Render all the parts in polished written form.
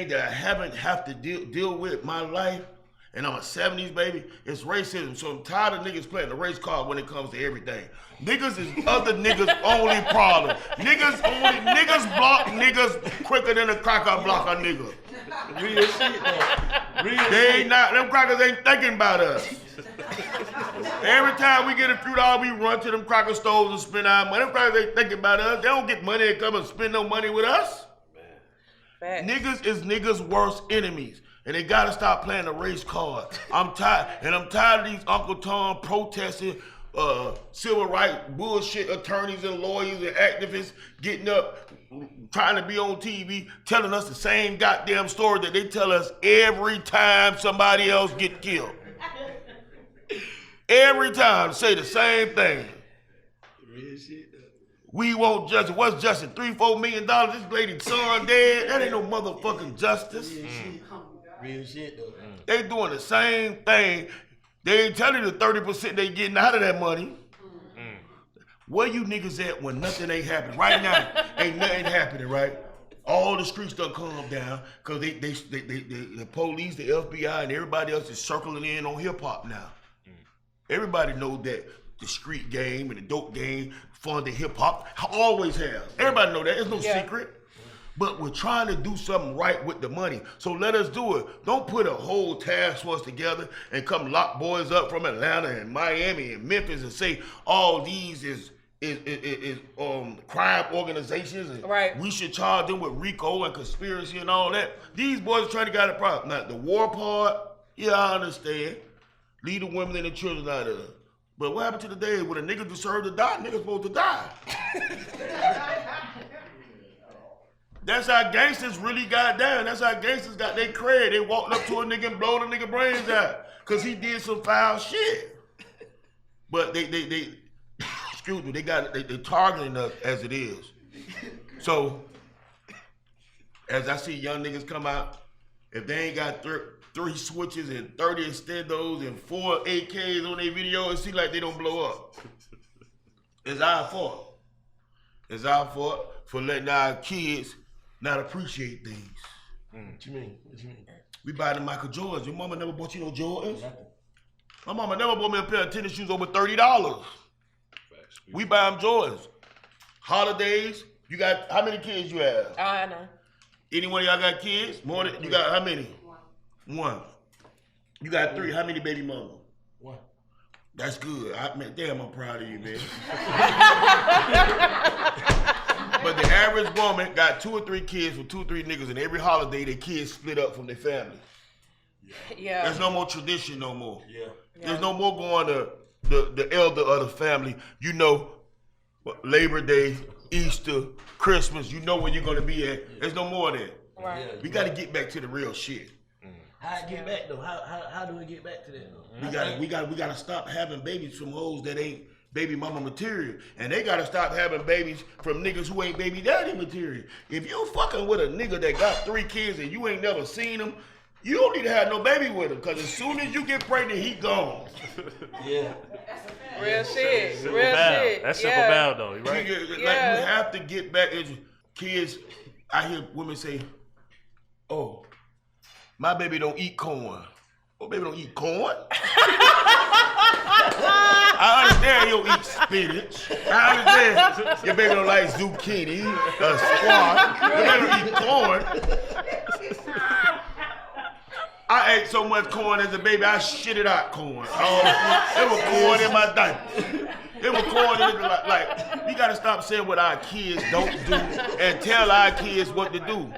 thing that I haven't have to deal with my life, and I'm a 70s baby, it's racism. So I'm tired of niggas playing the race card when it comes to everything. Niggas is other niggas' only problem. Niggas block niggas quicker than a cracker block a nigga. Real shit though. Them crackers ain't thinking about us. Every time we get a few dollars, we run to them cracker stores and spend our money. Them crackers ain't thinking about us. They don't get money and come and spend no money with us. Man. Niggas is niggas' worst enemies. And they gotta stop playing the race card. I'm tired of these Uncle Tom protesting, civil rights bullshit attorneys and lawyers and activists getting up, trying to be on TV, telling us the same goddamn story that they tell us every time somebody else get killed. Every time, say the same thing. Real shit. We want justice. What's justice? $3-4 million? This lady's son dead? That ain't no motherfucking justice. Real shit though. They doing the same thing. They ain't telling you the 30% they getting out of that money. Where you niggas at when nothing ain't happening? Right now, ain't nothing happening, right? All the streets done calm down because the police, the FBI, and everybody else is circling in on hip hop now. Everybody knows that the street game and the dope game funded hip hop. Always have. Everybody know that. It's no secret. But we're trying to do something right with the money. So let us do it. Don't put a whole task force together and come lock boys up from Atlanta and Miami and Memphis and say all these is crime organizations and we should charge them with RICO and conspiracy and all that. These boys are trying to get a problem. Now the war part, yeah, I understand. Leave the women and the children out of it. But what happened to the day when a nigga deserved to die, niggas supposed to die? That's how gangsters really got down. That's how gangsters got their cred. They walked up to a nigga and blow the nigga brains out because he did some foul shit. But they excuse me, they targeting us as it is. So, as I see young niggas come out, if they ain't got 3 switches and 30 extendos and 4 AKs on their video, it seems like they don't blow up. It's our fault. It's our fault for letting our kids not appreciate things. What you mean? We buy the Michael Jordans. Your mama never bought you no Jordans? My mama never bought me a pair of tennis shoes over $30. We buy them Jordans. Holidays, you got, how many kids you have? Oh, I know. Any one of y'all got kids? More than, you got how many? One. You got 3, how many baby mamas? 1. That's good. Damn, I'm proud of you, man. But the average woman got 2 or 3 kids with 2 or 3 niggas, and every holiday their kids split up from their family. Yeah. There's no more tradition no more. Yeah. There's no more going to the elder of the family. You know, Labor Day, Easter, Christmas, you know where you're going to be at. There's no more of that. Right. We got to get back to the real shit. How I get back though? How do we get back to that though? We got to stop having babies from hoes that ain't baby mama material, and they got to stop having babies from niggas who ain't baby daddy material. If you fucking with a nigga that got 3 kids and you ain't never seen him, you don't need to have no baby with him, because as soon as you get pregnant, he gone. Yeah. Real shit. Simple shit. That's simple bound though, right? Like, you have to get back. Kids, I hear women say, "Oh, my baby don't eat corn." Oh, baby don't eat corn? I understand you don't eat spinach. I understand your baby don't like zucchini, squash. Your baby don't eat corn. I ate so much corn as a baby, I shitted out corn. There was corn in my diaper. There was corn in it. Like, we gotta stop saying what our kids don't do and tell our kids what to do.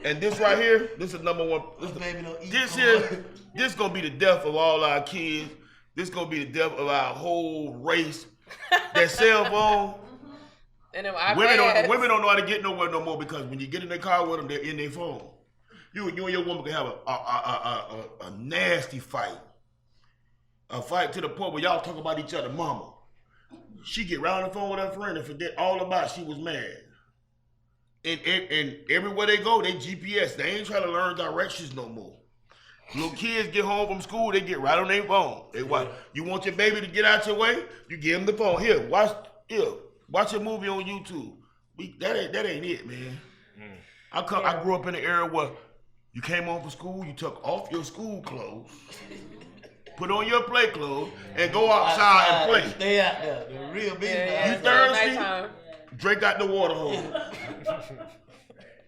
And this right here, this is number one. This gonna be the death of all our kids. This gonna be the death of our whole race. That cell phone. And women don't know how to get nowhere no more, because when you get in their car with them, they're in their phone. You and your woman can have a nasty fight. A fight to the point where y'all talk about each other, mama. She get right on the phone with her friend and forget all about she was mad. And everywhere they go, they GPS. They ain't trying to learn directions no more. Little kids get home from school, they get right on their phone. They watch. You want your baby to get out your way? You give them the phone. Here, watch a movie on YouTube. That ain't it, man. I grew up in an era where You came home from school, you took off your school clothes, put on your play clothes, and go outside and play. Stay out there. The real business. Yeah, You thirsty? nighttime. Drink out the water hole.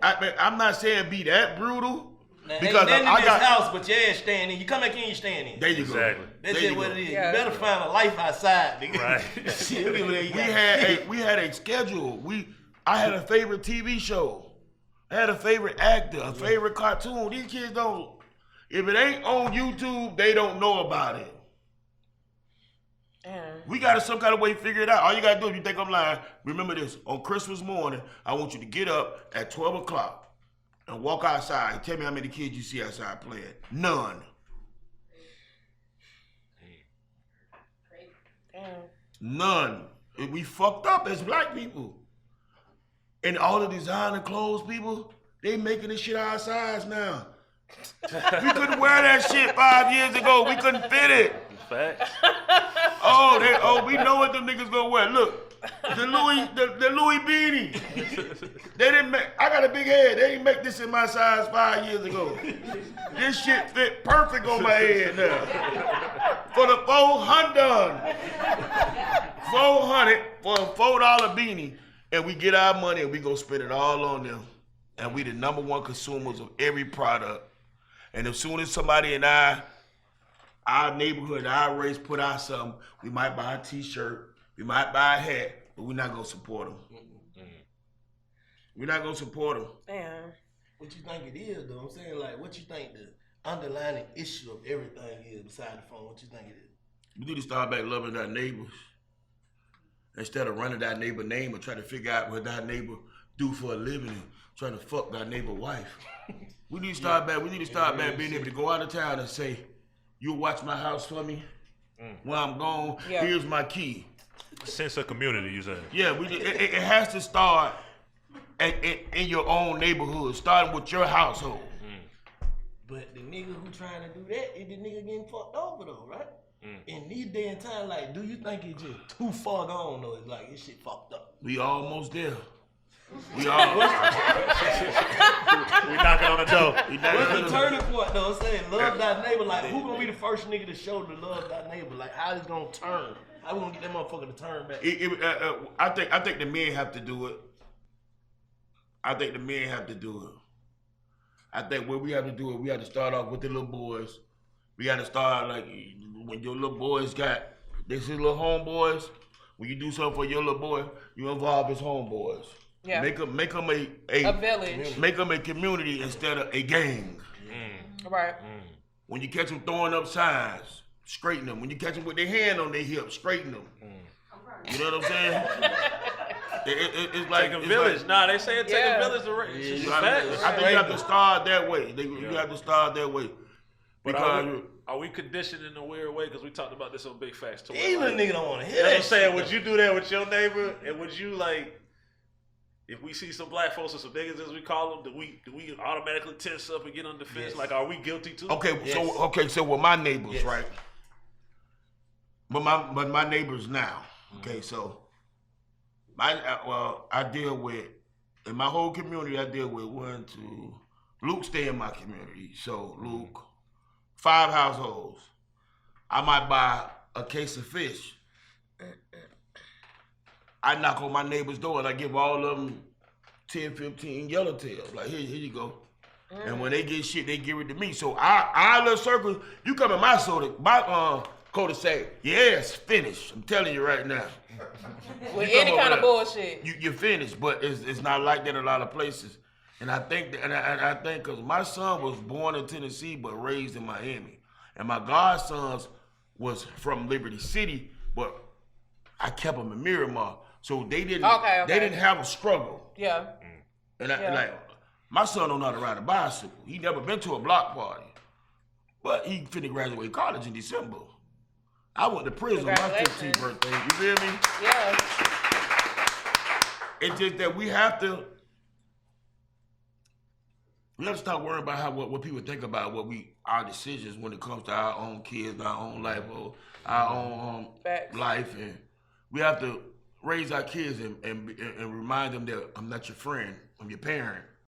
I'm not saying be that brutal. Now, because ain't I in got this house, but your ass staying in. You come back in, you staying in. There you go. Exactly. That's there just what it is. Yeah. You better find a life outside, nigga. Right. Shit, we had a schedule. I had a favorite TV show. I had a favorite actor, a favorite cartoon. These kids don't. If it ain't on YouTube, they don't know about it. We got to some kind of way to figure it out. All you got to do, if you think I'm lying, remember this. On Christmas morning, I want you to get up at 12 o'clock and walk outside. Tell me how many kids you see outside playing. None. None. And we fucked up as black people. And all the designer clothes people, they making this shit our size now. We couldn't wear that shit 5 years ago. We couldn't fit it. Facts. We know what them niggas gonna wear. Look, the Louis beanie. They didn't make. I got a big head. They didn't make this in my size 5 years ago. This shit fit perfect on my head now. For the 400 for a $4 beanie, and we get our money and we go spend it all on them. And we the number one consumers of every product. And as soon as somebody in our neighborhood, our race put out something, we might buy a t-shirt, we might buy a hat, but we're not gonna support them. We're not gonna support them. Damn. What you think it is, though? I'm saying, like, what you think the underlying issue of everything is beside the phone? What you think it is? We need to start back loving our neighbors. Instead of running our neighbor name or trying to figure out what our neighbor do for a living and trying to fuck our neighbor wife. We need to start back. We need to start back being able to go out of town and say, "You'll watch my house for me when I'm gone. Yeah. Here's my key." Sense of community, you saying? Yeah, it has to start in your own neighborhood, starting with your household. But the nigga who trying to do that is the nigga getting fucked over, though, right? In these day and time, like, do you think it's just too far gone, though? It's like, this shit fucked up. We almost there. We knocking on the door. What's the turning point, though? I'm saying, love thy neighbor. Like, who gonna be the first nigga to show the love thy neighbor? Like, how it's gonna turn? How we gonna get that motherfucker to turn back? I think the men have to do it. I think the men have to do it. I think what we have to do is we have to start off with the little boys. We got to start, like, when your little boys got this little homeboys, when you do something for your little boy, you involve his homeboys. Yeah. Make them a village. Make them a community instead of a gang. Right. When you catch them throwing up signs, straighten them. When you catch them with their hand on their hip, straighten them. You know what I'm saying? It's like Take a village. Like, They say it take a village to raise. I think you have to start that way. You have to start that way. But Because are we conditioned in a weird way? Because we talked about this on Big Facts too. These little nigga don't want to hear You know what that I'm saying? shit, Would you do that with your neighbor? And would you, like, if we see some black folks or some niggas as we call them, do we automatically tense up and get on defense? Yes. Like, are we guilty too? Okay, Yes. so with my neighbors, Yes. right? But my neighbors now. Okay, so I deal with in my whole community. I deal with Luke stay in my community. So Luke, 5 households. I might buy a case of fish. I knock on my neighbor's door and I give all of them 10, 15 yellowtails. Like, here you go. And when they get shit, they give it to me. So our little circle, you come in my cul-de-sac, yeah, it's finished. I'm telling you right now. With You any come kind over of bullshit. You're finished, but it's not like that in a lot of places. And I think because my son was born in Tennessee but raised in Miami, and my godsons was from Liberty City, but I kept them in Miramar, so they didn't they didn't have a struggle. Yeah. And like my son don't know how to ride a bicycle. He never been to a block party, but he finna graduate college in December. I went to prison on my 15th birthday. You feel me? Yeah. It's just that we have to stop worrying about what people think about our decisions when it comes to our own kids, our own life, or our own life, and we have to raise our kids and remind them that I'm not your friend, I'm your parent.